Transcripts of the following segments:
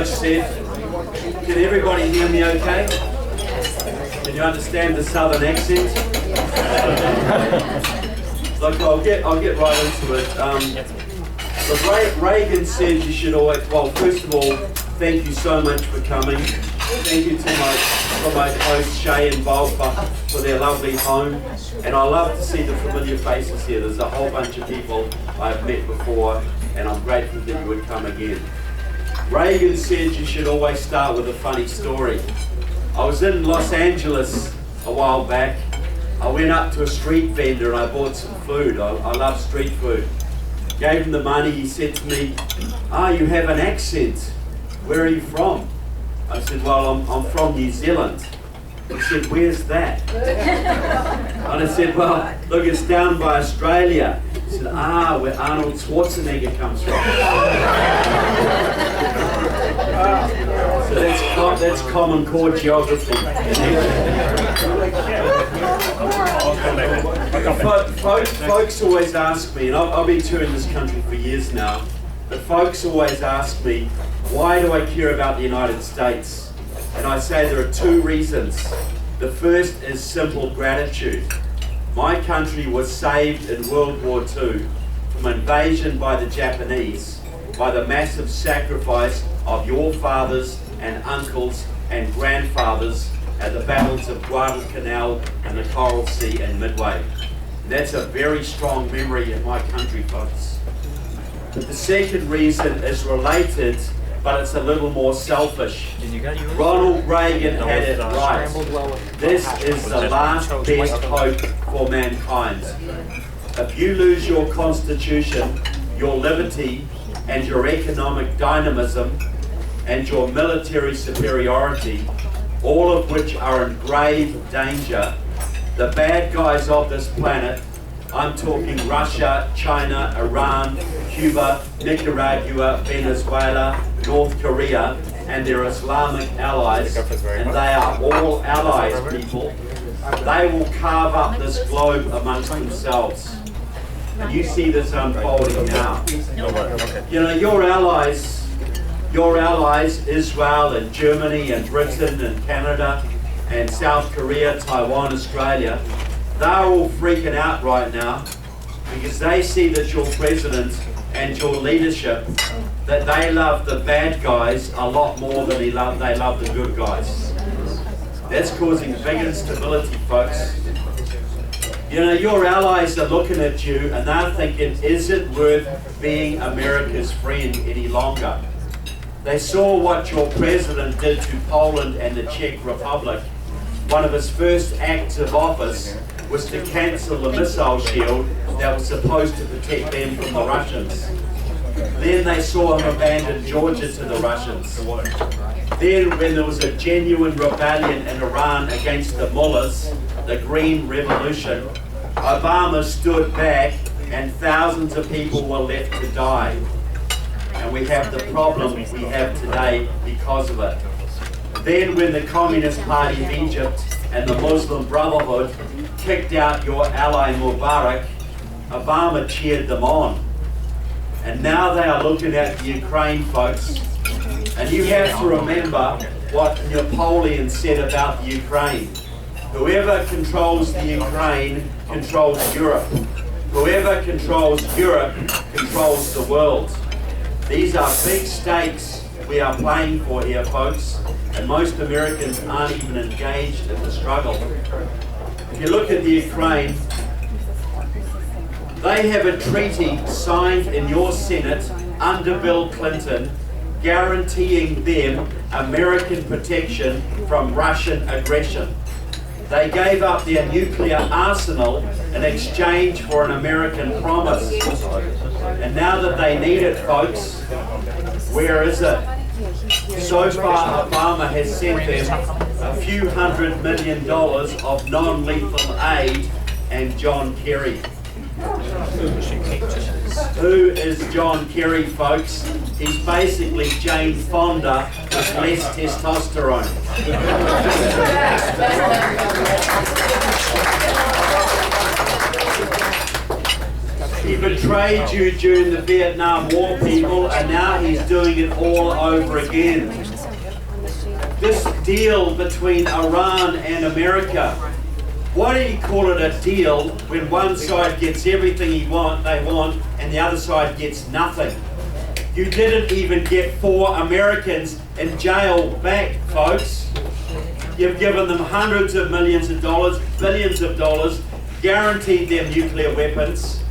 said. Can everybody hear me okay? Can you understand the southern accent? Look, I'll get right into it. Look, Reagan said you should always, well, first of all, thank you so much for coming. Thank you to my hosts, Shay and Bob, for their lovely home. And I love to see the familiar faces here. There's a whole bunch of people I've met before, and I'm grateful that you would come again. Reagan said you should always start with a funny story. I was in Los Angeles a while back. I went up to a street vendor and I bought some food. I love street food. Gave him the money. He said to me, you have an accent. Where are you from? I said, well, I'm from New Zealand. He said, where's that? And I said, well, look, it's down by Australia. He said, where Arnold Schwarzenegger comes from. So that's common core geography. Folks always ask me, and I've been touring this country for years now, but folks always ask me, why do I care about the United States? And I say there are two reasons. The first is simple gratitude. My country was saved in World War II from invasion by the Japanese by the massive sacrifice of your fathers and uncles and grandfathers at the battles of Guadalcanal and the Coral Sea and Midway. And that's a very strong memory in my country, folks. The second reason is related, but it's a little more selfish. Ronald Reagan had it right. This is the last best hope for mankind. If you lose your constitution, your liberty, and your economic dynamism, and your military superiority, all of which are in grave danger, the bad guys of this planet, I'm talking Russia, China, Iran, Cuba, Nicaragua, Venezuela, North Korea, and their Islamic allies, and they are all allies, people. They will carve up this globe amongst themselves. And you see this unfolding now. You know, your allies, Israel and Germany and Britain and Canada and South Korea, Taiwan, Australia, they're all freaking out right now because they see that your president and your leadership, that they love the bad guys a lot more than they love the good guys. That's causing big instability, folks. You know, your allies are looking at you and they're thinking, is it worth being America's friend any longer? They saw what your president did to Poland and the Czech Republic. One of his first acts of office was to cancel the missile shield that was supposed to protect them from the Russians. Then they saw him abandon Georgia to the Russians. Then when there was a genuine rebellion in Iran against the mullahs, the Green Revolution, Obama stood back and thousands of people were left to die. And we have the problem we have today because of it. Then when the Communist Party of Egypt and the Muslim Brotherhood kicked out your ally Mubarak, Obama cheered them on. And now they are looking at the Ukraine, folks. And you have to remember what Napoleon said about the Ukraine. Whoever controls the Ukraine controls Europe. Whoever controls Europe controls the world. These are big stakes we are playing for here, folks, and most Americans aren't even engaged in the struggle. If you look at the Ukraine, they have a treaty signed in your Senate under Bill Clinton guaranteeing them American protection from Russian aggression. They gave up their nuclear arsenal in exchange for an American promise. And now that they need it, folks, where is it? So far, Obama has sent them a few $100 million of non-lethal aid and John Kerry. Who is John Kerry, folks? He's basically Jane Fonda with less testosterone. He betrayed you during the Vietnam War, people, and now he's doing it all over again. This deal between Iran and America, why do you call it a deal when one side gets everything they want and the other side gets nothing? You didn't even get 4 Americans in jail back, folks. You've given them hundreds of millions of dollars, billions of dollars, guaranteed them nuclear weapons,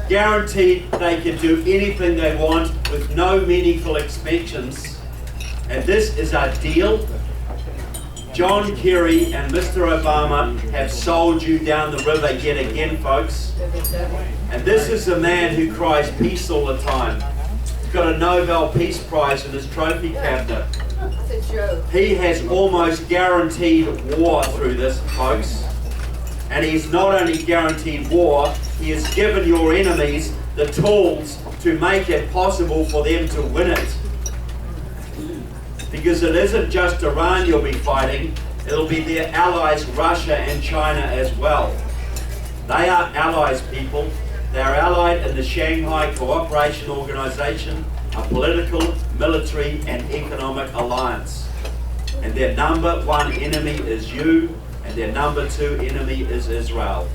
guaranteed they can do anything they want with no meaningful inspections. And this is a deal. John Kerry and Mr. Obama have sold you down the river yet again, folks. And this is a man who cries peace all the time. He's got a Nobel Peace Prize in his trophy cabinet. He has almost guaranteed war through this, folks. And he's not only guaranteed war, he has given your enemies the tools to make it possible for them to win it. Because it isn't just Iran you'll be fighting, it'll be their allies Russia and China as well. They are allies, people. They are allied in the Shanghai Cooperation Organization, a political, military and economic alliance. And their number 1 enemy is you, and their number 2 enemy is Israel.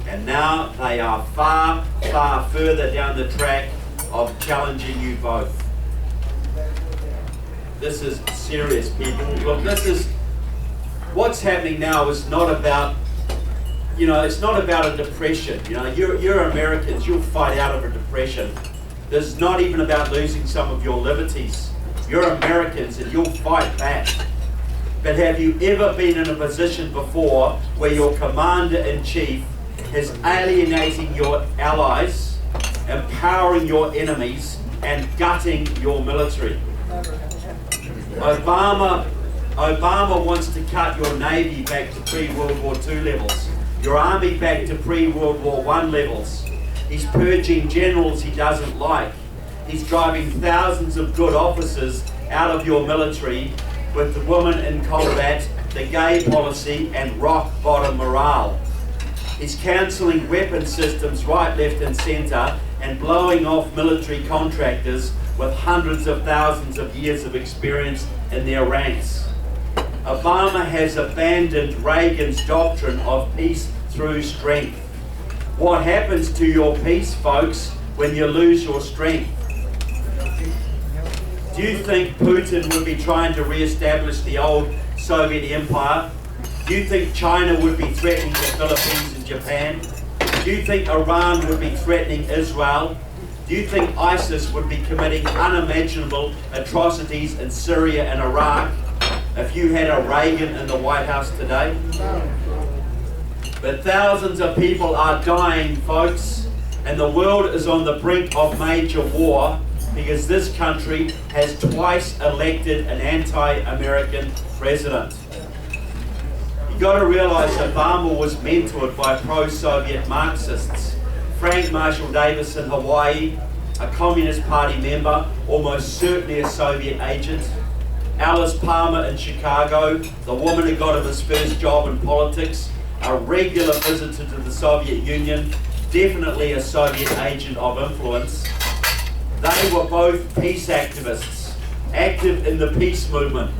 And now they are far, far further down the track of challenging you both. This is serious, people. Look, what's happening now is not about, it's not about a depression. You're Americans, you'll fight out of a depression. This is not even about losing some of your liberties. You're Americans and you'll fight back. But have you ever been in a position before where your commander-in-chief is alienating your allies, empowering your enemies, and gutting your military? Obama wants to cut your Navy back to pre-World War II levels, your Army back to pre-World War I levels. He's purging generals he doesn't like. He's driving thousands of good officers out of your military with the women in combat, the gay policy, and rock-bottom morale. He's cancelling weapon systems right, left and centre and blowing off military contractors with hundreds of thousands of years of experience in their ranks. Obama has abandoned Reagan's doctrine of peace through strength. What happens to your peace, folks, when you lose your strength? Do you think Putin would be trying to re-establish the old Soviet empire? Do you think China would be threatening the Philippines and Japan? Do you think Iran would be threatening Israel? Do you think ISIS would be committing unimaginable atrocities in Syria and Iraq if you had a Reagan in the White House today? But thousands of people are dying, folks, and the world is on the brink of major war because this country has twice elected an anti-American president. You got to realize Obama was mentored by pro-Soviet Marxists. Frank Marshall Davis in Hawaii, a Communist Party member, almost certainly a Soviet agent. Alice Palmer in Chicago, the woman who got him his first job in politics, a regular visitor to the Soviet Union, definitely a Soviet agent of influence. They were both peace activists, active in the peace movement.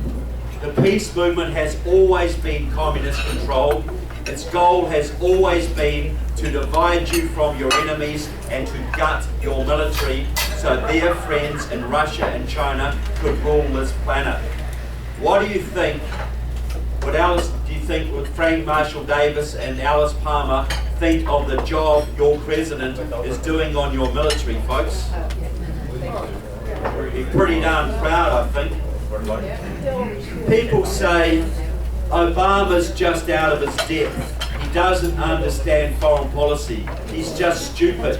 The peace movement has always been communist controlled. Its goal has always been to divide you from your enemies and to gut your military so their friends in Russia and China could rule this planet. What do you think? Would Frank Marshall Davis and Alice Palmer think of the job your president is doing on your military, folks? Be pretty darn proud, I think. People say Obama's just out of his depth. He doesn't understand foreign policy. He's just stupid.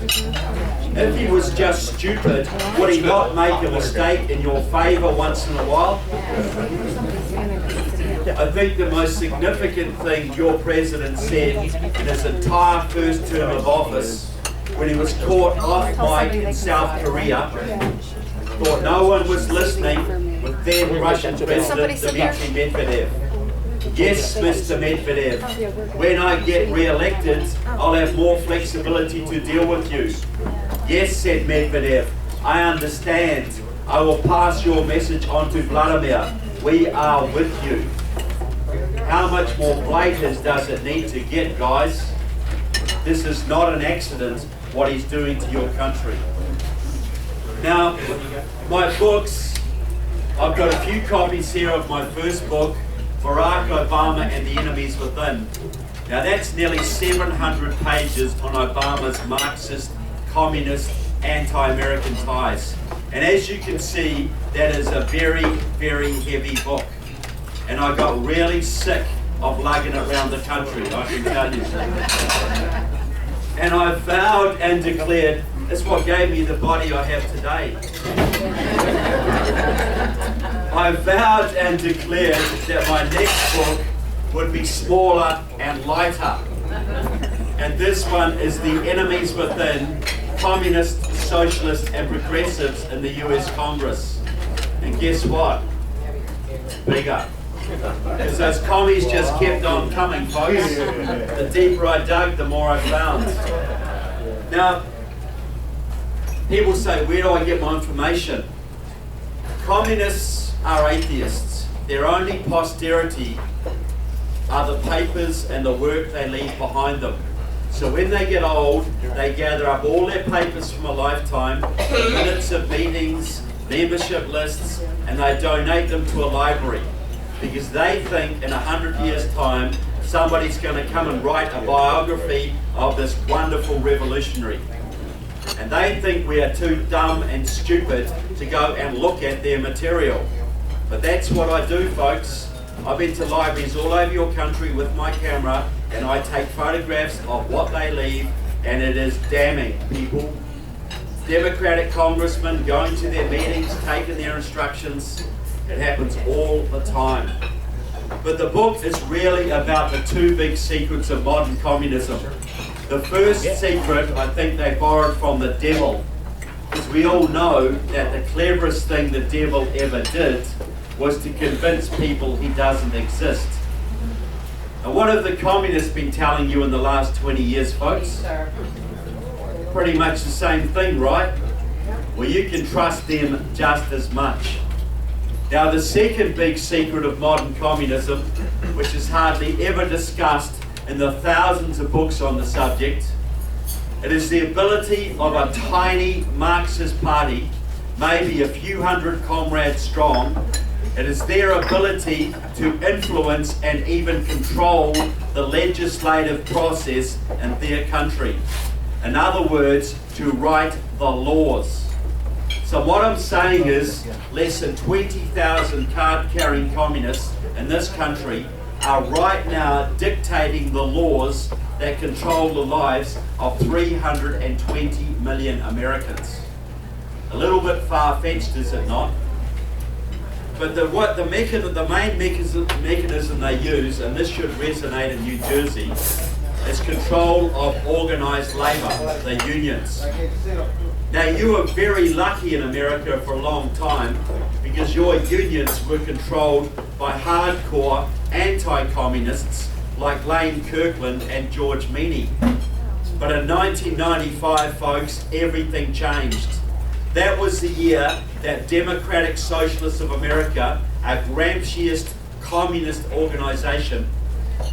If he was just stupid, would he not make a mistake in your favour once in a while? I think the most significant thing your president said in his entire first term of office, when he was caught off mic in South Korea, thought no one was listening, with then Russian President Dmitry Medvedev. Yes, Mr. Medvedev, when I get re-elected, I'll have more flexibility to deal with you. Yes, said Medvedev, I understand. I will pass your message on to Vladimir. We are with you. How much more blatant does it need to get, guys? This is not an accident, what he's doing to your country. Now, my books, I've got a few copies here of my first book, Barack Obama and the Enemies Within. Now that's nearly 700 pages on Obama's Marxist, communist, anti-American ties. And as you can see, that is a very, very heavy book. And I got really sick of lugging it around the country, I can tell you. And I vowed and declared, it's what gave me the body I have today. I vowed and declared that my next book would be smaller and lighter. And this one is The Enemies Within, Communists, Socialists and Progressives in the US Congress. And guess what? Bigger. Because those commies just kept on coming, folks. The deeper I dug, the more I found. Now, people say, where do I get my information? Communists are atheists. Their only posterity are the papers and the work they leave behind them. So when they get old, they gather up all their papers from a lifetime, minutes of meetings, membership lists, and they donate them to a library. Because they think in 100 years' time, somebody's going to come and write a biography of this wonderful revolutionary. And they think we are too dumb and stupid to go and look at their material. But that's what I do, folks. I've been to libraries all over your country with my camera, and I take photographs of what they leave, and it is damning, people. Democratic congressmen going to their meetings, taking their instructions. It happens all the time. But the book is really about the two big secrets of modern communism. The first secret, I think they borrowed from the devil, because we all know that the cleverest thing the devil ever did was to convince people he doesn't exist. And what have the communists been telling you in the last 20 years, folks? Pretty much the same thing, right? Well, you can trust them just as much. Now, the second big secret of modern communism, which is hardly ever discussed in the thousands of books on the subject, it is the ability of a tiny Marxist party, maybe a few hundred comrades strong. It is their ability to influence and even control the legislative process in their country. In other words, to write the laws. So what I'm saying is, less than 20,000 card-carrying communists in this country are right now dictating the laws that control the lives of 320 million Americans. A little bit far-fetched, is it not? But the main mechanism they use, and this should resonate in New Jersey, is control of organised labour, the unions. Now, you were very lucky in America for a long time because your unions were controlled by hardcore anti-communists like Lane Kirkland and George Meany. But in 1995, folks, everything changed. That was the year that Democratic Socialists of America, a Gramsciist communist organisation,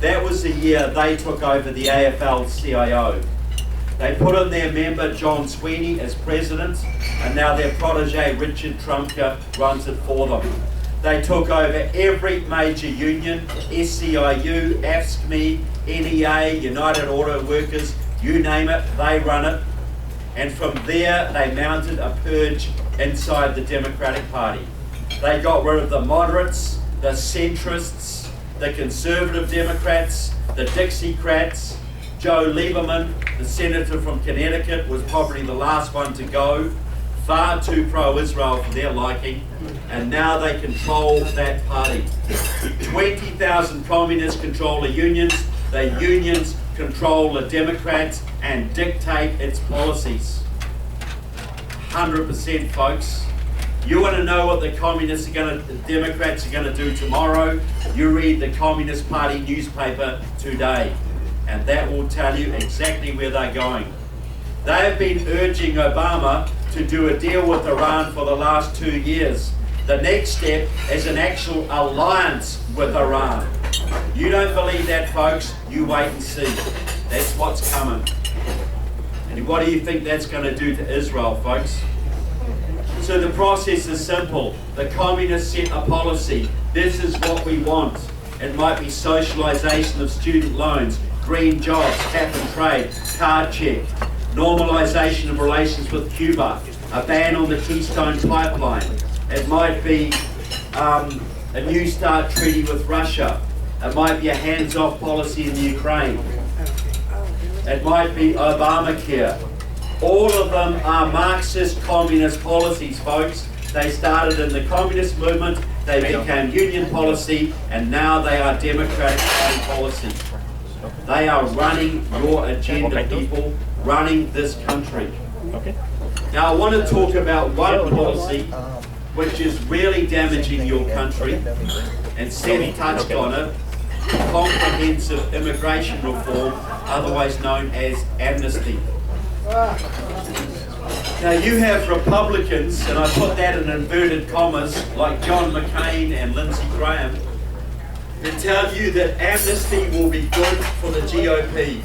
that was the year they took over the AFL-CIO. They put in their member John Sweeney as president, and now their protege Richard Trumka runs it for them. They took over every major union, SCIU, AFSCME, NEA, United Auto Workers, you name it, they run it. And from there, they mounted a purge inside the Democratic Party. They got rid of the moderates, the centrists, the conservative Democrats, the Dixiecrats. Joe Lieberman, the senator from Connecticut, was probably the last one to go. Far too pro-Israel for their liking. And now they control that party. 20,000 communists control the unions. The unions control the Democrats and dictate its policies. 100%, folks. You want to know what the Democrats are going to do tomorrow? You read the Communist Party newspaper today, and that will tell you exactly where they're going. They have been urging Obama to do a deal with Iran for the last 2 years. The next step is an actual alliance with Iran. You don't believe that, folks? You wait and see. That's what's coming. And what do you think that's going to do to Israel, folks? So the process is simple. The communists set a policy. This is what we want. It might be socialisation of student loans, green jobs, cap and trade, card check, normalisation of relations with Cuba, a ban on the Keystone Pipeline. It might be a New START treaty with Russia. It might be a hands-off policy in Ukraine. It might be Obamacare. All of them are Marxist communist policies, folks. They started in the communist movement, they became union policy, and now they are Democratic Party policy. They are running your agenda, people, running this country. Now I want to talk about one policy which is really damaging your country, and Seth touched on it: comprehensive immigration reform, otherwise known as amnesty. Now you have Republicans, and I put that in inverted commas, like John McCain and Lindsey Graham, who tell you that amnesty will be good for the GOP.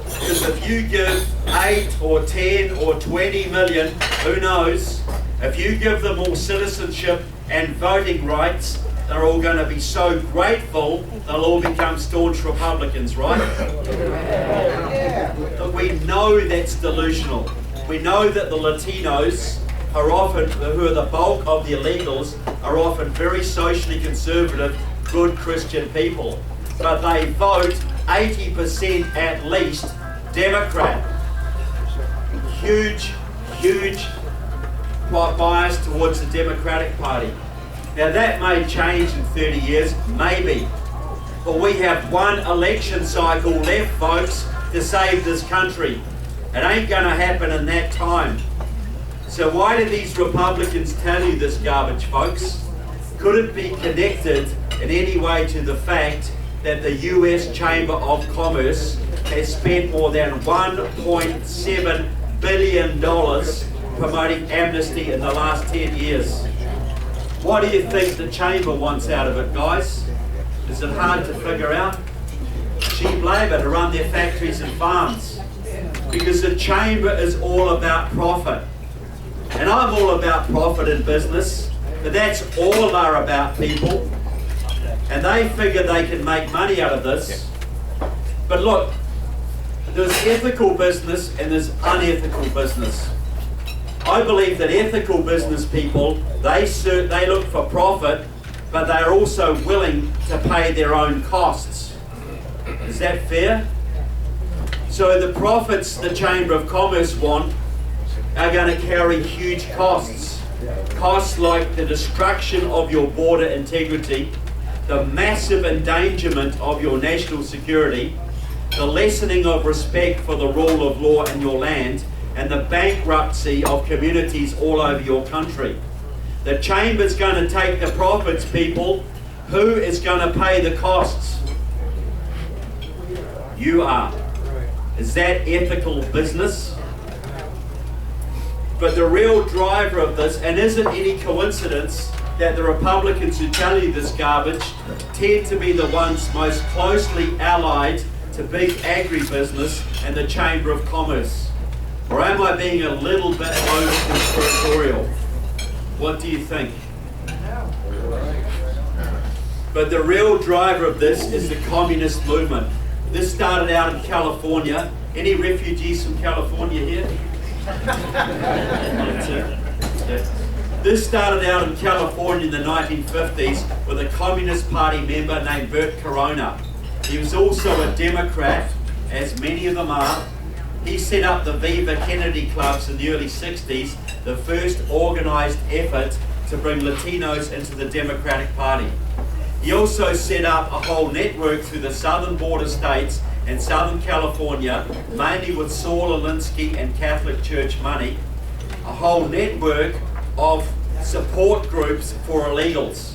Because if you give 8 or 10 or 20 million, who knows, if you give them all citizenship and voting rights, they're all going to be so grateful, they'll all become staunch Republicans, right? But we know that's delusional. We know that the Latinos are often, who are the bulk of the illegals, are often very socially conservative, good Christian people. But they vote 80% at least Democrat. Huge bias towards the Democratic Party. Now that may change in 30 years, maybe. But we have one election cycle left, folks, to save this country. It ain't going to happen in that time. So why do these Republicans tell you this garbage, folks? Could it be connected in any way to the fact that the US Chamber of Commerce has spent more than $1.7 billion promoting amnesty in the last 10 years? What do you think the Chamber wants out of it, guys? Is it hard to figure out? Cheap labour to run their factories and farms. Because the Chamber is all about profit. And I'm all about profit in business, but that's all they're about, people. And they figure they can make money out of this. But look, there's ethical business and there's unethical business. I believe that ethical business people, they look for profit, but they're also willing to pay their own costs. Is that fair? So the profits the Chamber of Commerce want are going to carry huge costs. Costs like the destruction of your border integrity, the massive endangerment of your national security, the lessening of respect for the rule of law in your land, and the bankruptcy of communities all over your country. The Chamber's going to take the profits, people. Who is going to pay the costs? You are. Is that ethical business? But the real driver of this, and isn't any coincidence that the Republicans who tell you this garbage tend to be the ones most closely allied to big agribusiness and the Chamber of Commerce? Or am I being a little bit over-conspiratorial? What do you think? But the real driver of this is the communist movement. This started out in California. Any refugees from California here? This started out in California in the 1950s with a Communist Party member named Bert Corona. He was also a Democrat, as many of them are. He set up the Viva Kennedy clubs in the early 60s, the first organized effort to bring Latinos into the Democratic Party. He also set up a whole network through the southern border states and Southern California, mainly with Saul Alinsky and Catholic Church money, a whole network of support groups for illegals.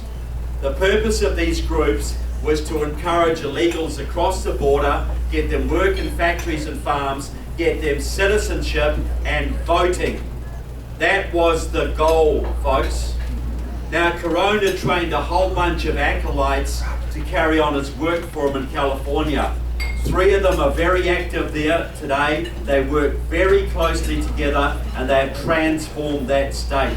The purpose of these groups was to encourage illegals across the border, get them work in factories and farms, get them citizenship and voting. That was the goal, folks. Now, Corona trained a whole bunch of acolytes to carry on his work for him in California. 3 of them are very active there today. They work very closely together and they have transformed that state.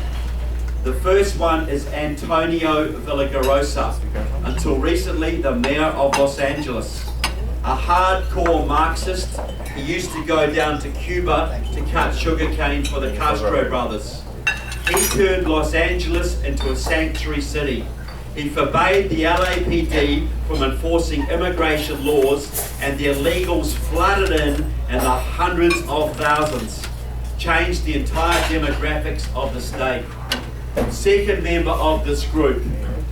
The first one is Antonio Villagrosa, until recently the mayor of Los Angeles. A hardcore Marxist, he used to go down to Cuba to cut sugarcane for the Castro brothers. He turned Los Angeles into a sanctuary city. He forbade the LAPD from enforcing immigration laws, and the illegals flooded in the hundreds of thousands, changed the entire demographics of the state. Second member of this group,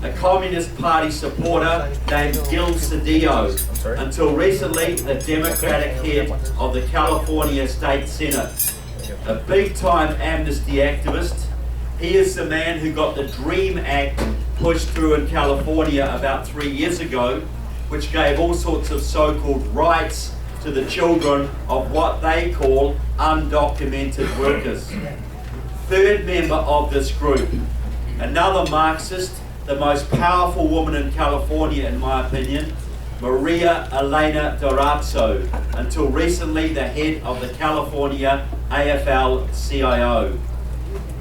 a Communist Party supporter named Gil Cedillo, until recently the Democratic head of the California State Senate. A big-time amnesty activist. He is the man who got the DREAM Act pushed through in California about 3 years ago, which gave all sorts of so-called rights to the children of what they call undocumented workers. Third member of this group, another Marxist, the most powerful woman in California in my opinion, Maria Elena Durazo, until recently the head of the California AFL-CIO.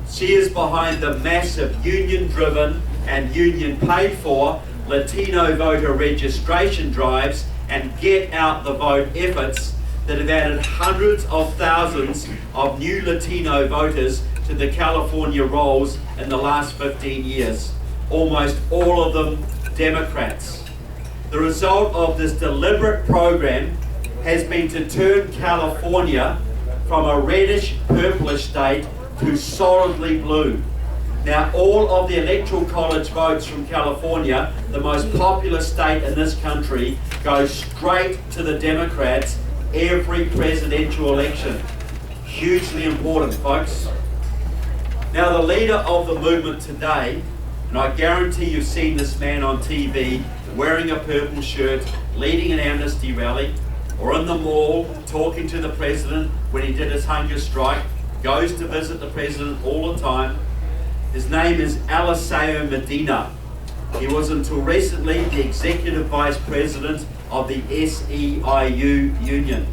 She is behind the massive union-driven and union-paid-for Latino voter registration drives and get out the vote efforts that have added hundreds of thousands of new Latino voters to the California rolls in the last 15 years. Almost all of them Democrats. The result of this deliberate program has been to turn California from a reddish purplish state to solidly blue. Now, all of the electoral college votes from California, the most popular state in this country, go straight to the Democrats every presidential election. Hugely important, folks. Now, the leader of the movement today, and I guarantee you've seen this man on TV wearing a purple shirt, leading an amnesty rally, or in the mall talking to the president when he did his hunger strike, goes to visit the president all the time. His name is Eliseo Medina. He was until recently the executive vice president of the SEIU union.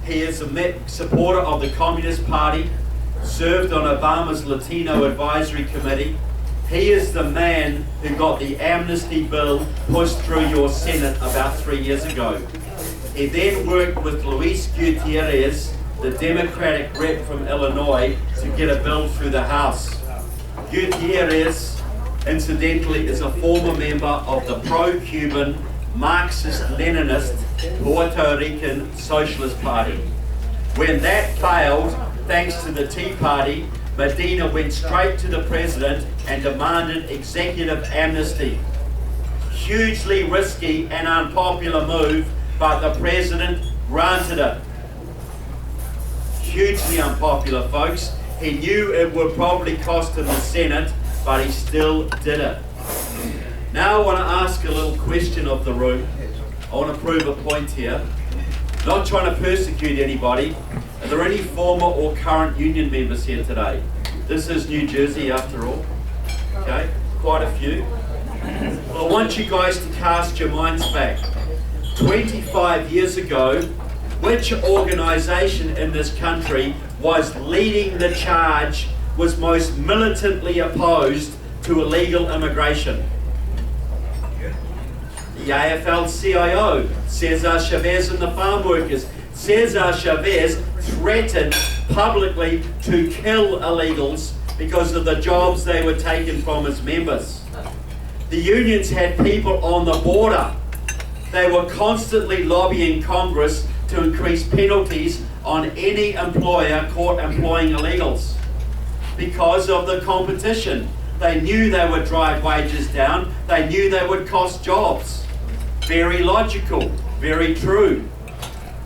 He is a supporter of the Communist Party, served on Obama's Latino Advisory Committee. He is the man who got the amnesty bill pushed through your Senate about 3 years ago. He then worked with Luis Gutierrez, the Democratic rep from Illinois, to get a bill through the House. Gutierrez, incidentally, is a former member of the pro-Cuban Marxist-Leninist Puerto Rican Socialist Party. When that failed, thanks to the Tea Party, Medina went straight to the president and demanded executive amnesty. Hugely risky and unpopular move, but the president granted it. Hugely unpopular, folks. He knew it would probably cost him the Senate, but he still did it. Now I want to ask a little question of the room. I want to prove a point here. Not trying to persecute anybody. Are there any former or current union members here today? This is New Jersey after all. Okay, quite a few. Well, I want you guys to cast your minds back. 25 years ago, which organisation in this country was leading the charge, was most militantly opposed to illegal immigration? The AFL-CIO, Cesar Chavez and the farm workers. Cesar Chavez threatened publicly to kill illegals because of the jobs they were taking from his members. The unions had people on the border. They were constantly lobbying Congress to increase penalties on any employer caught employing illegals because of the competition. They knew they would drive wages down. They knew they would cost jobs. Very logical, very true.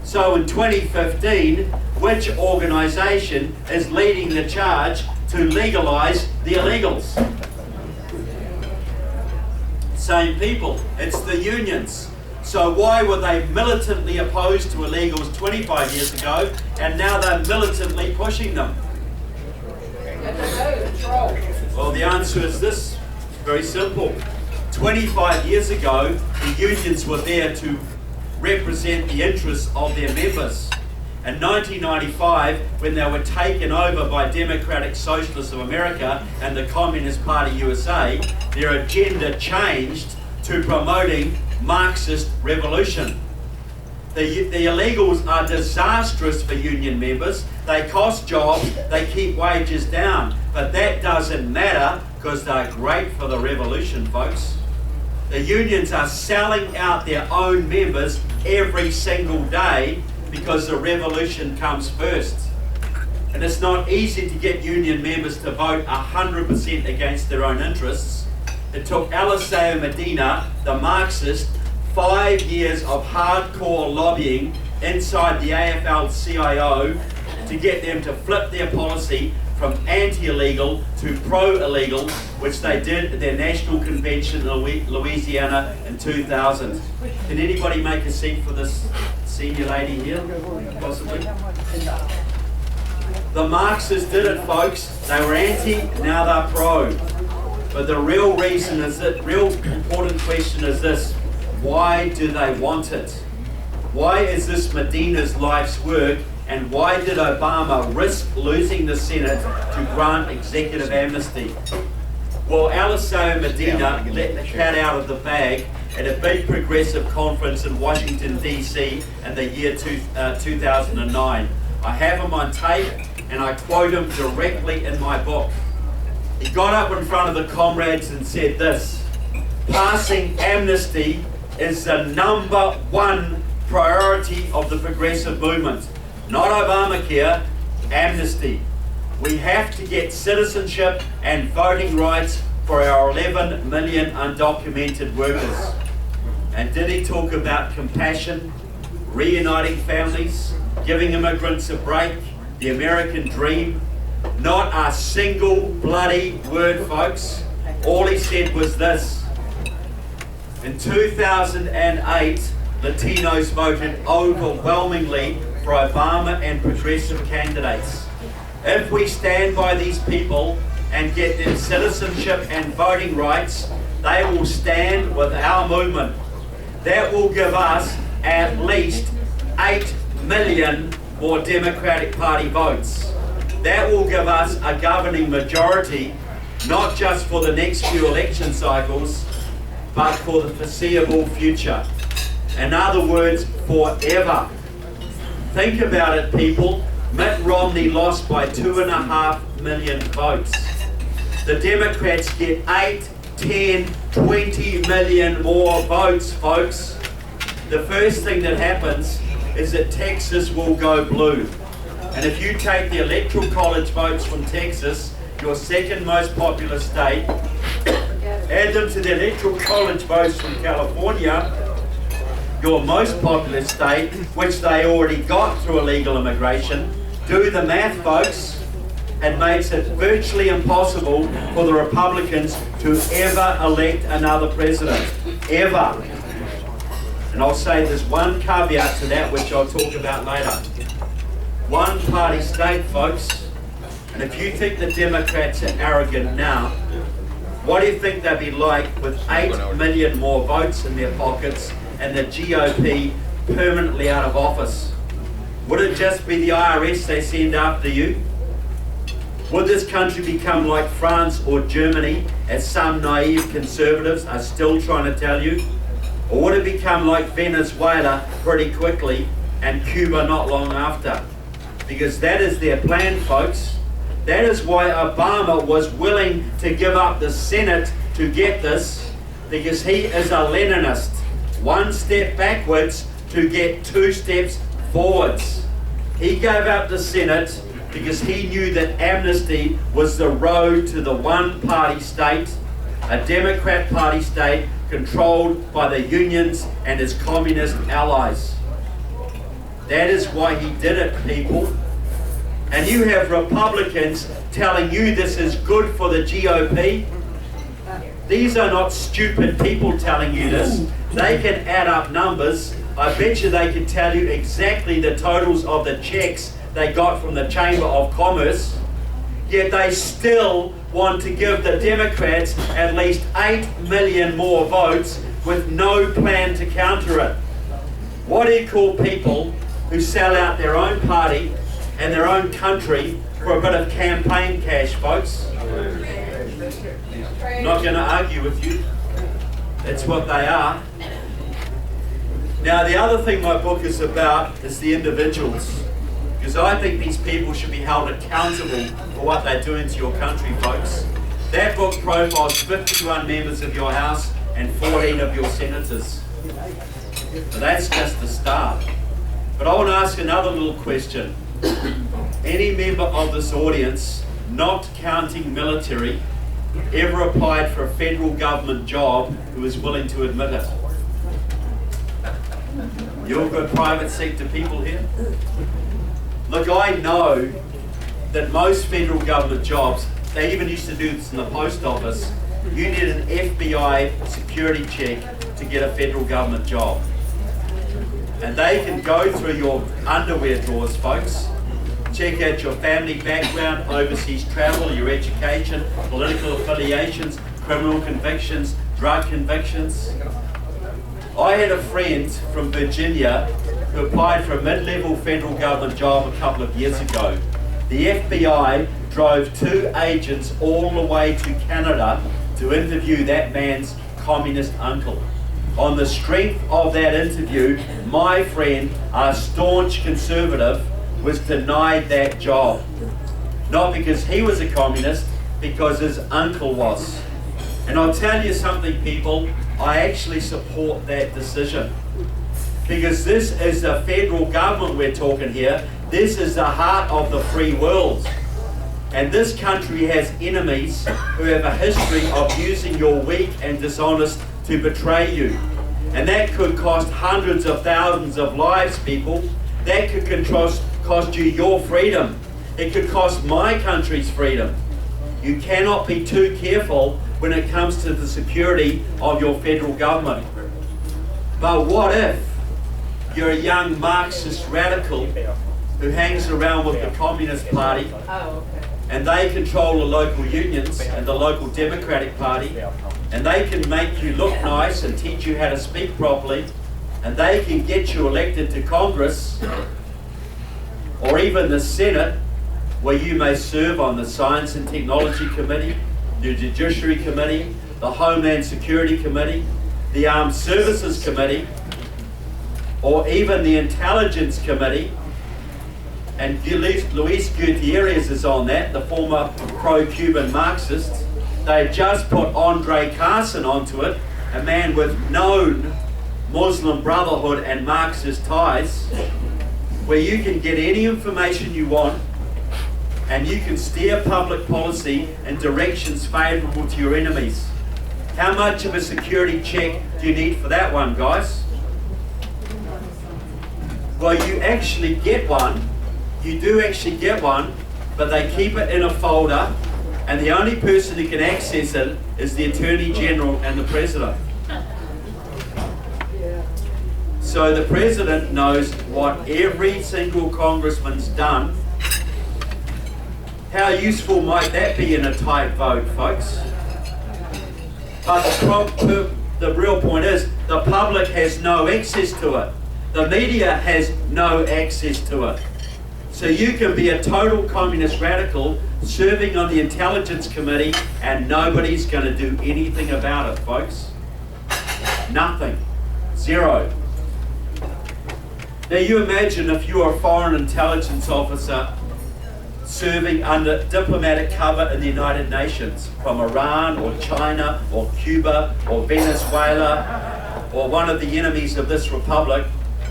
So in 2015, which organisation is leading the charge to legalize the illegals. Same people, it's the unions. So why were they militantly opposed to illegals 25 years ago, and now they're militantly pushing them? Well, the answer is this, very simple. 25 years ago, the unions were there to represent the interests of their members. In 1995, when they were taken over by Democratic Socialists of America and the Communist Party USA, their agenda changed to promoting Marxist revolution. The illegals are disastrous for union members. They cost jobs, they keep wages down, but that doesn't matter because they're great for the revolution, folks. The unions are selling out their own members every single day because the revolution comes first. And it's not easy to get union members to vote 100% against their own interests. It took Eliseo Medina, the Marxist, 5 years of hardcore lobbying inside the AFL-CIO to get them to flip their policy from anti-illegal to pro-illegal, which they did at their national convention in Louisiana in 2000. Can anybody make a seat for this senior lady here, possibly? The Marxists did it, folks. They were anti, now they're pro. But the real reason is that, real important question is this: why do they want it? Why is this Medina's life's work? And why did Obama risk losing the Senate to grant executive amnesty? Well, Eliseo Medina let the cat out of the bag at a big progressive conference in Washington, D.C. in the year 2009. I have him on tape, and I quote him directly in my book. He got up in front of the comrades and said this: passing amnesty is the #1 priority of the progressive movement. Not Obamacare, amnesty. We have to get citizenship and voting rights for our 11 million undocumented workers. And did he talk about compassion, reuniting families, giving immigrants a break, the American dream? Not a single bloody word, folks. All he said was this: in 2008, Latinos voted overwhelmingly for Obama and progressive candidates. If we stand by these people and get them citizenship and voting rights, they will stand with our movement. That will give us at least 8 million more Democratic Party votes. That will give us a governing majority, not just for the next few election cycles, but for the foreseeable future. In other words, forever. Think about it, people. Mitt Romney lost by 2.5 million votes. The Democrats get 8, 10, 20 million more votes, folks. The first thing that happens is that Texas will go blue. And if you take the Electoral College votes from Texas, your second most populous state, add them to the Electoral College votes from California, your most populous state, which they already got through illegal immigration, do the math, folks. It makes it virtually impossible for the Republicans to ever elect another president. Ever. And I'll say there's one caveat to that, which I'll talk about later. One party state, folks. And if you think the Democrats are arrogant now, what do you think they'd be like with 8 million more votes in their pockets and the GOP permanently out of office? Would it just be the IRS they send after you? Would this country become like France or Germany, as some naive conservatives are still trying to tell you? Or would it become like Venezuela pretty quickly and Cuba not long after? Because that is their plan, folks. That is why Obama was willing to give up the Senate to get this, because he is a Leninist. One step backwards to get 2 steps forwards. He gave up the Senate because he knew that amnesty was the road to the one-party state, a Democrat party state controlled by the unions and his communist allies. That is why he did it, people. and you have Republicans telling you this is good for the GOP. These are not stupid people telling you this. They can add up numbers. I bet you they can tell you exactly the totals of the checks they got from the Chamber of Commerce, yet they still want to give the Democrats at least 8 million more votes with no plan to counter it. What do you call people who sell out their own party and their own country for a bit of campaign cash, folks? Not going to argue with you. That's what they are. Now, the other thing my book is about is the individuals. Because I think these people should be held accountable for what they're doing to your country, folks. That book profiles 51 members of your House and 14 of your senators. So that's just the start. But I want to ask another little question. Any member of this audience, not counting military, ever applied for a federal government job who is willing to admit it? You're good private sector people here? Look, I know that most federal government jobs, they even used to do this in the post office, you need an FBI security check to get a federal government job. And they can go through your underwear drawers, folks, check out your family background, overseas travel, your education, political affiliations, criminal convictions, drug convictions. I had a friend from Virginia who applied for a mid-level federal government job a couple of years ago. The FBI drove 2 agents all the way to Canada to interview that man's communist uncle. On the strength of that interview, my friend, a staunch conservative, was denied that job. Not because he was a communist, because his uncle was. And I'll tell you something, people, I actually support that decision. Because this is the federal government we're talking here. This is the heart of the free world. And this country has enemies who have a history of using your weak and dishonest to betray you. And that could cost hundreds of thousands of lives, people. That could cost you your freedom. It could cost my country's freedom. You cannot be too careful when it comes to the security of your federal government. But what if you're a young Marxist radical who hangs around with the Communist Party and they control the local unions and the local Democratic Party, and they can make you look nice and teach you how to speak properly, and they can get you elected to Congress or even the Senate, where you may serve on the Science and Technology Committee, the Judiciary Committee, the Homeland Security Committee, the Armed Services Committee, or even the Intelligence Committee. And Luis Gutierrez is on that, the former pro-Cuban Marxist. They just put Andre Carson onto it, a man with known Muslim Brotherhood and Marxist ties, where you can get any information you want and you can steer public policy in directions favourable to your enemies. How much of a security check do you need for that one, guys? Well, you actually get one. You do actually get one, but they keep it in a folder, and the only person who can access it is the Attorney General and the President. So the President knows what every single congressman's done. How useful might that be in a tight vote, folks? But the real point is, the public has no access to it. The media has no access to it. So you can be a total communist radical serving on the Intelligence Committee and nobody's going to do anything about it, folks. Nothing. Zero. Now you imagine if you're a foreign intelligence officer serving under diplomatic cover in the United Nations from Iran or China or Cuba or Venezuela or one of the enemies of this republic,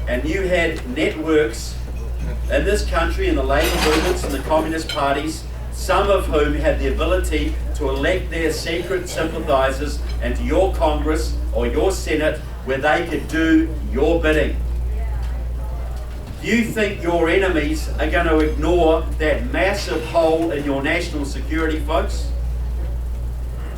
and you had networks in this country, in the labour movements and the communist parties, some of whom had the ability to elect their secret sympathisers into your Congress or your Senate where they could do your bidding. Do you think your enemies are going to ignore that massive hole in your national security, folks?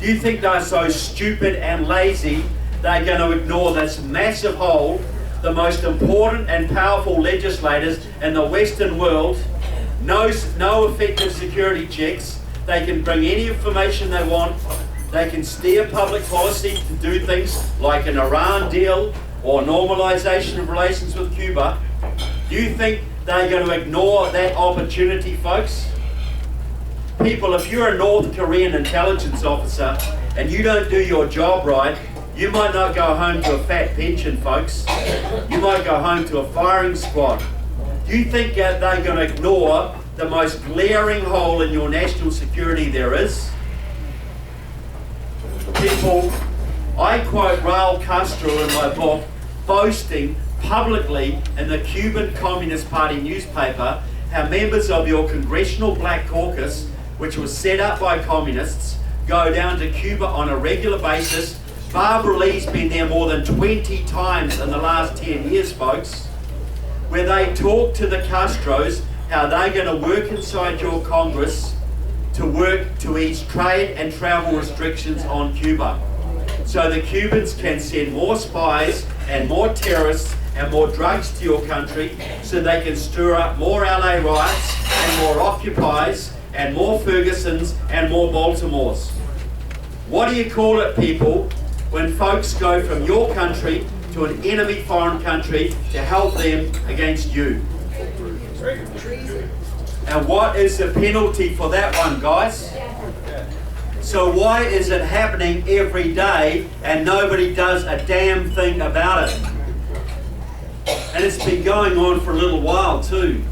Do you think they're so stupid and lazy they're going to ignore this massive hole? The most important and powerful legislators in the Western world, no effective security checks. They can bring any information they want. They can steer public policy to do things like an Iran deal or normalization of relations with Cuba. Do you think they're going to ignore that opportunity, folks? People, if you're a North Korean intelligence officer and you don't do your job right, you might not go home to a fat pension, folks. You might go home to a firing squad. Do you think they're going to ignore the most glaring hole in your national security there is? People, I quote Raul Castro in my book, boasting publicly in the Cuban Communist Party newspaper how members of your Congressional Black Caucus, which was set up by communists, go down to Cuba on a regular basis. Barbara Lee's been there more than 20 times in the last 10 years, folks, where they talk to the Castros how they're going to work inside your Congress to work to ease trade and travel restrictions on Cuba. So the Cubans can send more spies and more terrorists and more drugs to your country so they can stir up more LA riots and more Occupies and more Fergusons and more Baltimores. What do you call it, people, when folks go from your country to an enemy foreign country to help them against you? And what is the penalty for that one, guys? So why is it happening every day and nobody does a damn thing about it? And it's been going on for a little while too.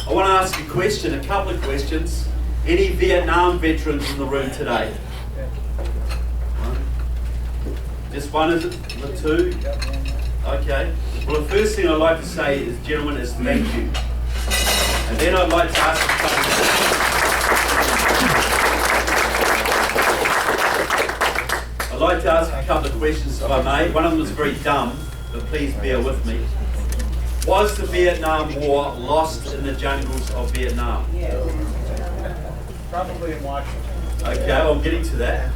I want to ask a question, a couple of questions. Any Vietnam veterans in the room today? Just one, is it? The two? Okay. Well, the first thing I'd like to say, is, gentlemen, is thank you. And then I'd like to ask a couple of I'd like to ask a couple of questions, if I may. One of them is very dumb, but please bear with me. Was the Vietnam War lost in the jungles of Vietnam? Probably in Washington. Okay, well, I'm getting to that.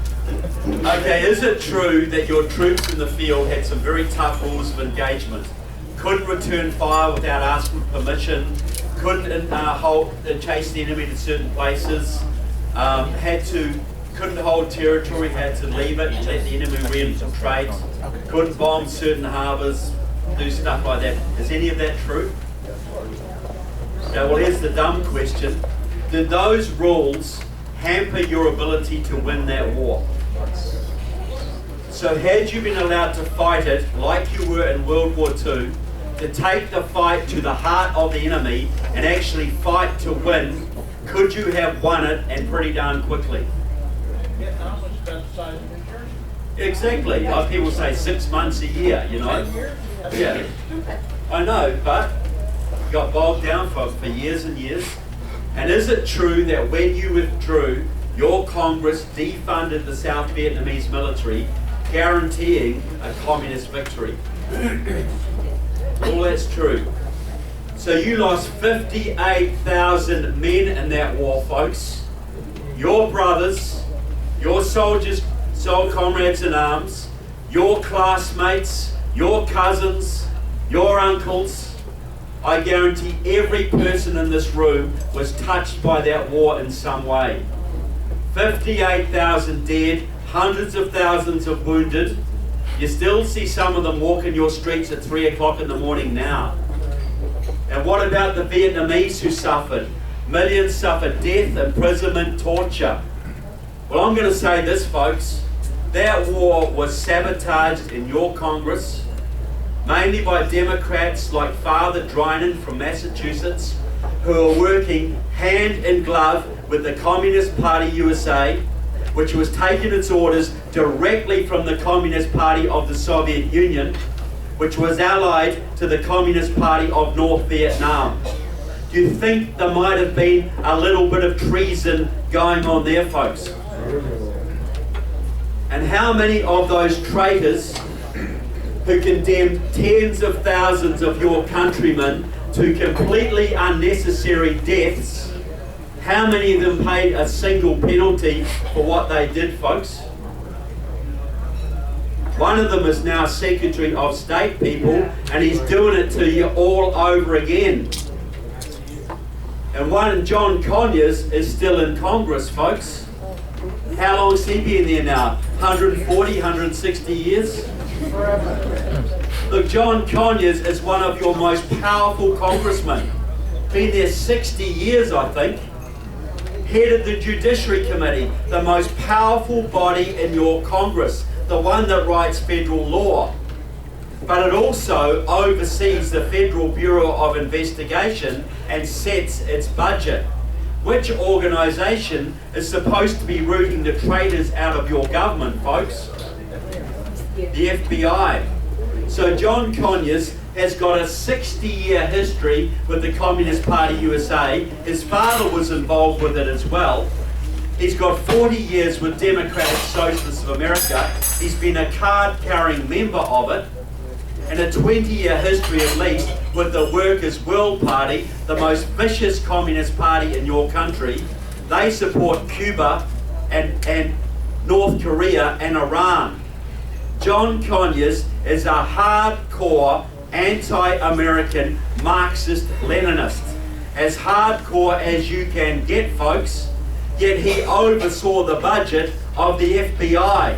Okay, is it true that your troops in the field had some very tough rules of engagement? Couldn't return fire without asking permission, couldn't chase the enemy to certain places, couldn't hold territory, had to leave it and let the enemy re-infiltrate, couldn't bomb certain harbours, do stuff like that. Is any of that true? Okay, well, here's the dumb question. Did those rules hamper your ability to win that war? So had you been allowed to fight it like you were in World War II, to take the fight to the heart of the enemy and actually fight to win, could you have won it, and pretty darn quickly? Vietnam was about the size of New Jersey. Exactly. Like people say 6 months a year, you know. 10 years? Yeah. I know, but got bogged down for years and years. And is it true that when you withdrew, your Congress defunded the South Vietnamese military, guaranteeing a communist victory? All that's true. So you lost 58,000 men in that war, folks. Your brothers, your soldiers, comrades in arms, your classmates, your cousins, your uncles. I guarantee every person in this room was touched by that war in some way. 58,000 dead, hundreds of thousands of wounded. You still see some of them walking your streets at 3 o'clock in the morning now. And what about the Vietnamese who suffered? Millions suffered death, imprisonment, torture. Well, I'm going to say this, folks. That war was sabotaged in your Congress, mainly by Democrats like Father Drinan from Massachusetts, who are working hand in glove with the Communist Party USA, which was taking its orders directly from the Communist Party of the Soviet Union, which was allied to the Communist Party of North Vietnam. Do you think there might have been a little bit of treason going on there, folks? And how many of those traitors who condemned tens of thousands of your countrymen to completely unnecessary deaths, how many of them paid a single penalty for what they did, folks? One of them is now Secretary of State, people, and he's doing it to you all over again. And one, John Conyers, is still in Congress, folks. How long has he been there now? 140, 160 years? Look, John Conyers is one of your most powerful congressmen. Been there 60 years, I think. Headed the Judiciary Committee, the most powerful body in your Congress, the one that writes federal law. But it also oversees the Federal Bureau of Investigation and sets its budget. Which organisation is supposed to be rooting the traitors out of your government, folks? The FBI. So John Conyers has got a 60-year history with the Communist Party USA. His father was involved with it as well. He's got 40 years with Democratic Socialists of America. He's been a card-carrying member of it. And a 20-year history at least with the Workers' World Party, the most vicious communist party in your country. They support Cuba and North Korea and Iran. John Conyers is a hardcore anti-American Marxist-Leninist. As hardcore as you can get, folks. Yet he oversaw the budget of the FBI.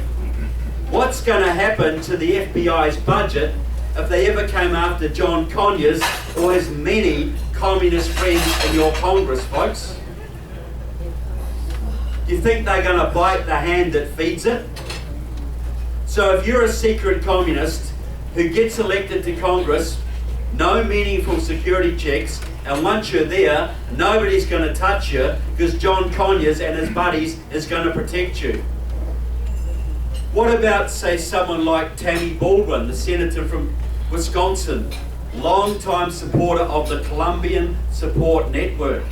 What's going to happen to the FBI's budget if they ever came after John Conyers or his many communist friends in your Congress, folks? Do you think they're going to bite the hand that feeds it? So if you're a secret communist who gets elected to Congress, no meaningful security checks, and once you're there, nobody's going to touch you because John Conyers and his buddies is going to protect you. What about, say, someone like Tammy Baldwin, the senator from Wisconsin, long-time supporter of the Colombian Support Network?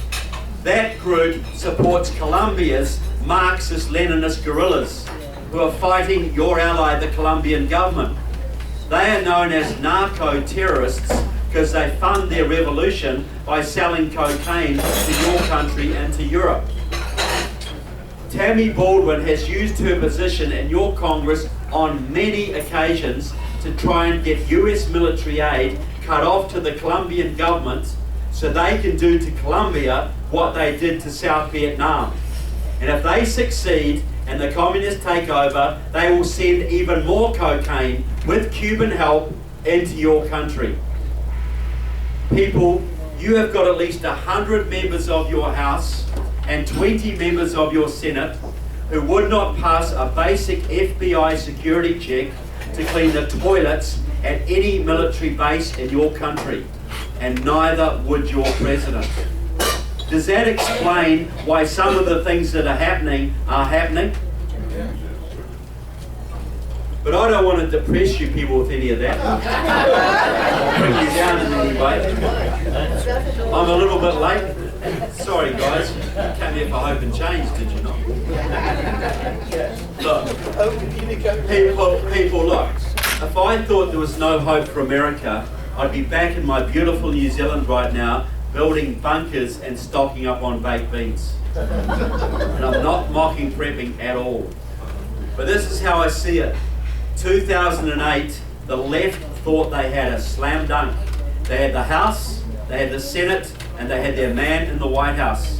That group supports Colombia's Marxist-Leninist guerrillas who are fighting your ally, the Colombian government. They are known as narco-terrorists because they fund their revolution by selling cocaine to your country and to Europe. Tammy Baldwin has used her position in your Congress on many occasions to try and get US military aid cut off to the Colombian government so they can do to Colombia what they did to South Vietnam. And if they succeed and the communists take over, they will send even more cocaine with Cuban help into your country. People, you have got at least 100 members of your House and 20 members of your Senate who would not pass a basic FBI security check to clean the toilets at any military base in your country, and neither would your president. Does that explain why some of the things that are happening? But I don't want to depress you people with any of that. Or bring you down in any way. I'm a little bit late. Sorry guys, you came here for hope and change, did you not? Look, people, look. If I thought there was no hope for America, I'd be back in my beautiful New Zealand right now, building bunkers and stocking up on baked beans. And I'm not mocking prepping at all. But this is how I see it. 2008, the left thought they had a slam dunk. They had the House, they had the Senate, and they had their man in the White House.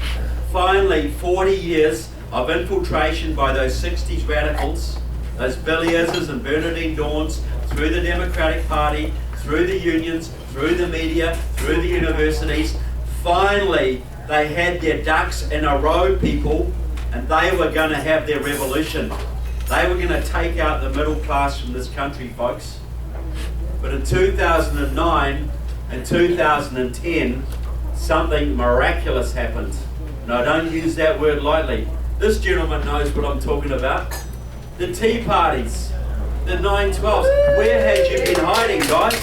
Finally, 40 years of infiltration by those 60s radicals, those Billy Izzes and Bernardine Dawns, through the Democratic Party, through the unions, through the media, through the universities. Finally, they had their ducks in a row, people, and they were going to have their revolution. They were going to take out the middle class from this country, folks. But in 2009 and 2010, something miraculous happened. And I don't use that word lightly. This gentleman knows what I'm talking about. The Tea Parties, the 9/12s. Where had you been hiding, guys?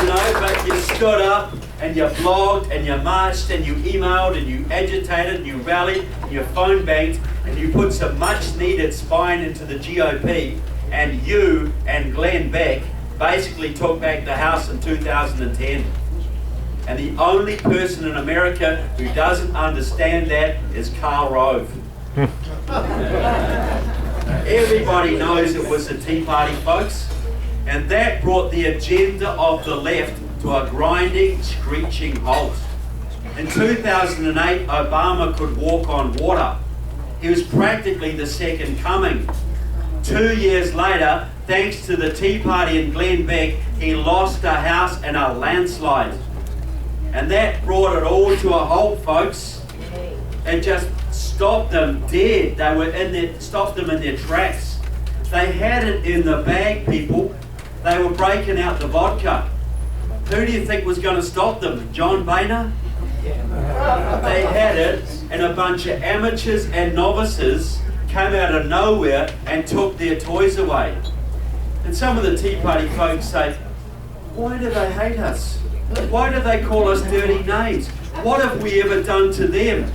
You know, but you stood up and you blogged and you marched and you emailed and you agitated and you rallied and you phone banked and you put some much needed spine into the GOP, and you and Glenn Beck basically took back the House in 2010. And the only person in America who doesn't understand that is Karl Rove. Everybody knows it was the Tea Party, folks. And that brought the agenda of the left to a grinding, screeching halt. In 2008, Obama could walk on water. He was practically the second coming. 2 years later, thanks to the Tea Party in Glen Beck, he lost a house in a landslide. And that brought it all to a halt, folks. It just stopped them dead. They were stopped them in their tracks. They had it in the bag, people. They were breaking out the vodka. Who do you think was going to stop them? John Boehner? They had it, and a bunch of amateurs and novices came out of nowhere and took their toys away. And some of the Tea Party folks say, why do they hate us? Why do they call us dirty names? What have we ever done to them?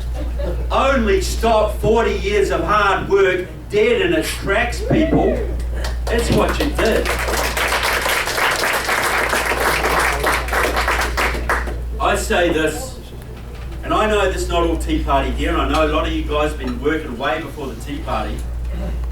Only stop 40 years of hard work dead in its tracks, people. That's what you did. I say this, and I know this is not all Tea Party here, and I know a lot of you guys have been working way before the Tea Party,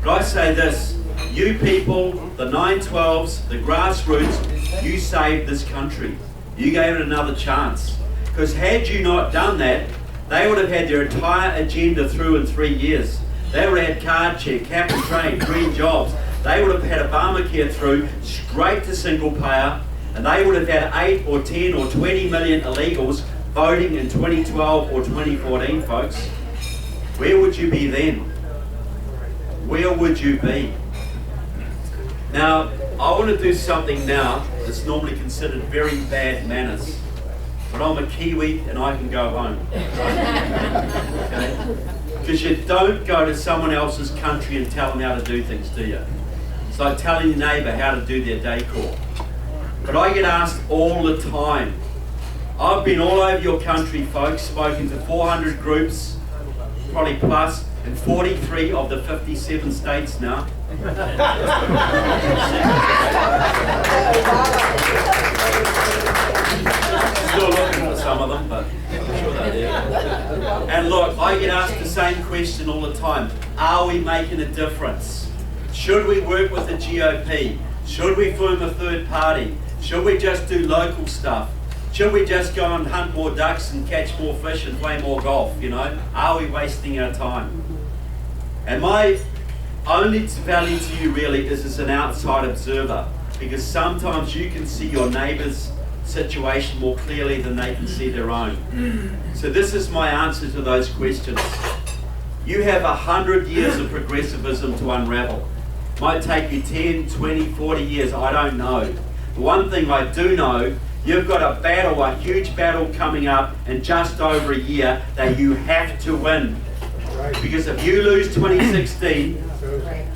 but I say this, you people, the 912s, the grassroots, you saved this country. You gave it another chance. Because had you not done that, they would have had their entire agenda through in 3 years. They would have had card check, cap and trade, green jobs. They would have had Obamacare through, straight to single payer, and they would have had 8 or 10 or 20 million illegals voting in 2012 or 2014, folks. Where would you be then? Where would you be? Now, I want to do something now that's normally considered very bad manners. But I'm a Kiwi and I can go home. Okay? Because you don't go to someone else's country and tell them how to do things, do you? It's like telling your neighbour how to do their decor. But I get asked all the time. I've been all over your country, folks, spoken to 400 groups, probably plus, in 43 of the 57 states now. Still looking for some of them, but I'm sure they're there. And look, I get asked the same question all the time. Are we making a difference? Should we work with the GOP? Should we form a third party? Should we just do local stuff? Should we just go and hunt more ducks and catch more fish and play more golf, you know? Are we wasting our time? And my only value to you really is as an outside observer, because sometimes you can see your neighbour's situation more clearly than they can see their own. So this is my answer to those questions. You have 100 years of progressivism to unravel. Might take you 10, 20, 40 years, I don't know. The one thing I do know, you've got a battle, a huge battle coming up in just over a year that you have to win. Because if you lose 2016,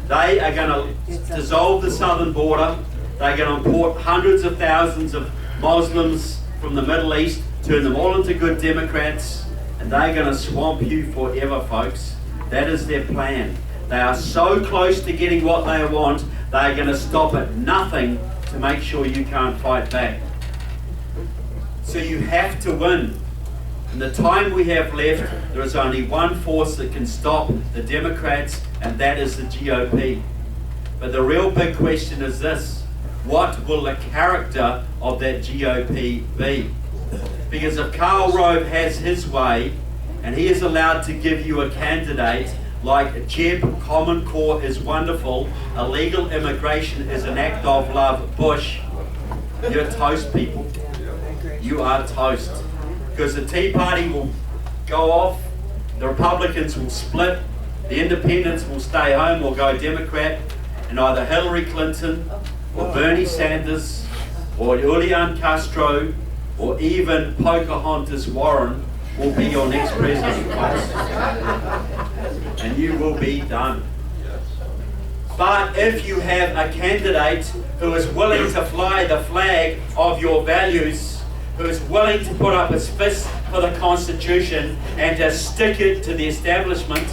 they are going to dissolve the southern border. They're going to import hundreds of thousands of Muslims from the Middle East, turn them all into good Democrats, and they're going to swamp you forever, folks. That is their plan. They are so close to getting what they want, they're going to stop at nothing to make sure you can't fight back. So you have to win. In the time we have left, there is only one force that can stop the Democrats, and that is the GOP. But the real big question is this: what will the character of that GOP be? Because if Karl Rove has his way, and he is allowed to give you a candidate like Jeb, Common Core is wonderful, illegal immigration is an act of love, Bush, you're toast, people. You are toast. Because the Tea Party will go off, the Republicans will split, the Independents will stay home or go Democrat, and either Hillary Clinton or Bernie Sanders or Julian Castro or even Pocahontas Warren will be your next president, folks. And you will be done. But if you have a candidate who is willing to fly the flag of your values, who is willing to put up his fist for the Constitution and to stick it to the establishment,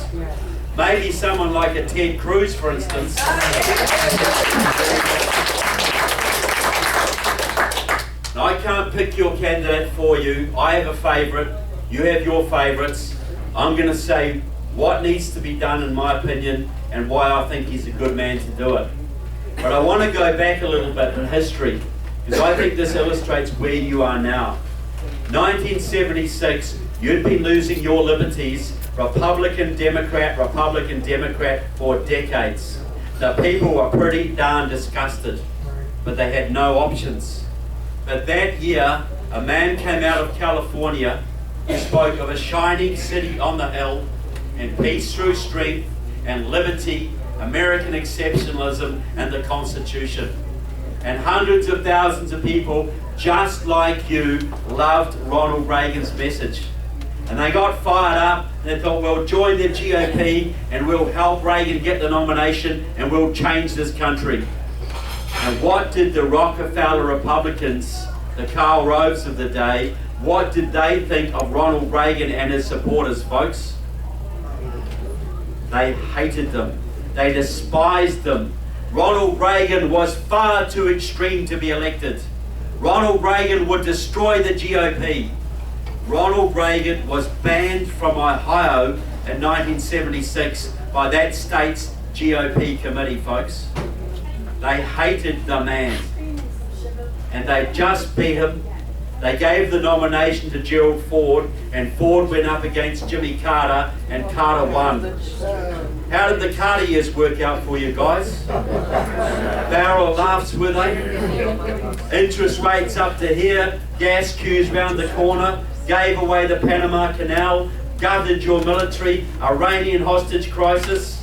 maybe someone like a Ted Cruz, for instance, can't pick your candidate for you. I have a favourite, you have your favourites. I'm going to say what needs to be done in my opinion and why I think he's a good man to do it. But I want to go back a little bit in history, because I think this illustrates where you are now. 1976, you'd been losing your liberties, Republican, Democrat, for decades. The people were pretty darn disgusted, but they had no options. But that year, a man came out of California who spoke of a shining city on the hill, and peace through strength, and liberty, American exceptionalism, and the Constitution. And hundreds of thousands of people, just like you, loved Ronald Reagan's message. And they got fired up, and they thought, we'll join the GOP, and we'll help Reagan get the nomination, and we'll change this country. And what did the Rockefeller Republicans, the Karl Roves of the day, what did they think of Ronald Reagan and his supporters, folks? They hated them. They despised them. Ronald Reagan was far too extreme to be elected. Ronald Reagan would destroy the GOP. Ronald Reagan was banned from Ohio in 1976 by that state's GOP committee, folks. They hated the man. And they just beat him. They gave the nomination to Gerald Ford, and Ford went up against Jimmy Carter, and Carter won. How did the Carter years work out for you guys? Barrel laughs, were they? Interest rates up to here, gas queues round the corner, gave away the Panama Canal, gutted your military, Iranian hostage crisis.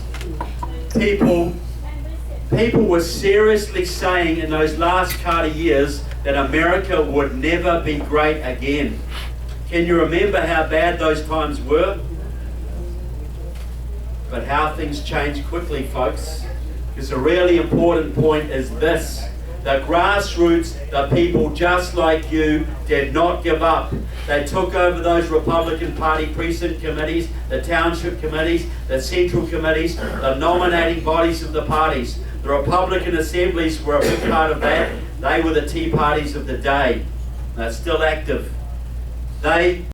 People were seriously saying in those last Carter years that America would never be great again. Can you remember how bad those times were? But how things change quickly, folks. Because a really important point is this. The grassroots, the people just like you, did not give up. They took over those Republican Party precinct committees, the township committees, the central committees, the nominating bodies of the parties. The Republican assemblies were a big part of that. They were the Tea Parties of the day. They're still active. They